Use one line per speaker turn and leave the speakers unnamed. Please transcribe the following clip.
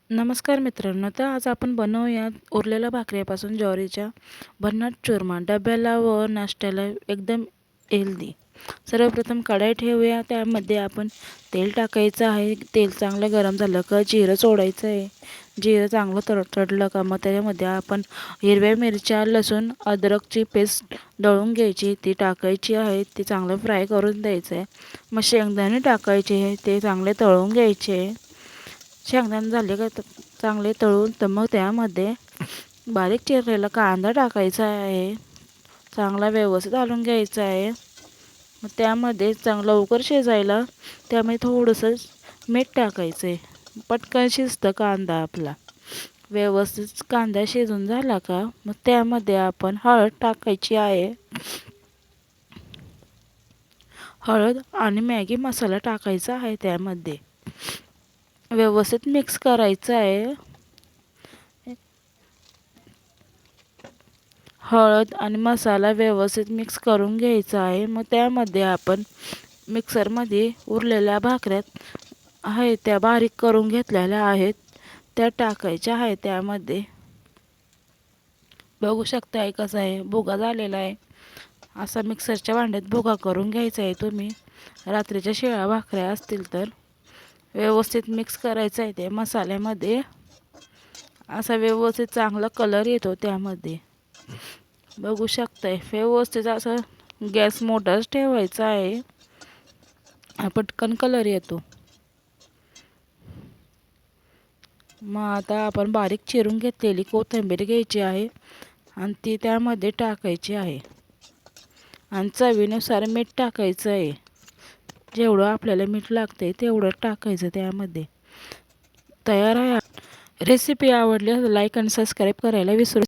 नमस्कार मित्रांनो, तर आज आपण बनवूया उरलेल्या भाकरीपासून ज्वारीच्या भन्नाट चुरमा. डब्याला व नाश्त्याला एकदम हेल्दी. सर्वप्रथम कढई ठेवूया, त्यामध्ये आपण तेल टाकायचं आहे. तेल चांगलं गरम झालं का जिरं सोडायचं आहे. जिरं चांगलं तडतडलं का मग त्याच्यामध्ये आपण हिरव्या मिरच्या, लसूण, अद्रकची पेस्ट दळून घ्यायची, ती टाकायची आहे. ती चांगलं फ्राय करून द्यायचं आहे. मग शेंगदाणे टाकायचे आहे, ते चांगले तळून घ्यायचे. शेंगदाणे झाले का चांगले तळून तर मग त्यामध्ये बारीक चिरलेला कांदा टाकायचा आहे. चांगला व्यवस्थित घालून घ्यायचा आहे. मग त्यामध्ये चांगलं लवकर शिजायला त्यामध्ये थोडंसं मीठ टाकायचं आहे. पटकन शिजतं कांदा आपला. व्यवस्थित कांदा शिजून झाला का मग त्यामध्ये आपण हळद टाकायची आहे. हळद आणि मॅगी मसाला टाकायचा आहे. त्यामध्ये व्यवस्थित मिक्स करायचं आहे. हळद आणि मसाला व्यवस्थित मिक्स करून घ्यायचा आहे. मग त्यामध्ये आपण मिक्सरमध्ये उरलेल्या भाकऱ्या आहेत त्या बारीक करून घेतलेल्या आहेत त्या टाकायच्या आहेत. त्यामध्ये बघू शकताय कसं आहे, भुगा झालेला आहे. असा मिक्सरच्या भांड्यात भुगा करून घ्यायचा आहे. तुम्ही रात्रीच्या शिळ्या भाकऱ्या असतील तर व्यवस्थित मिक्स करायचं आहे. ते मसाल्यामध्ये असा व्यवस्थित चांगला कलर येतो. त्यामध्ये बघू शकताय व्यवस्थित असं गॅस मोठाच ठेवायचा आहे. पटकन कलर येतो. मग आता आपण बारीक चिरून घेतलेली कोथिंबीर घ्यायची आहे आणि ती त्यामध्ये टाकायची आहे. आणि चवीनुसार मीठ टाकायचं आहे. जेवढं आपल्याला मीठ लागतंय तेवढं टाकायचं. त्यामध्ये तयार आहे. रेसिपी आवडली लाईक आणि सबस्क्राईब करायला विसरू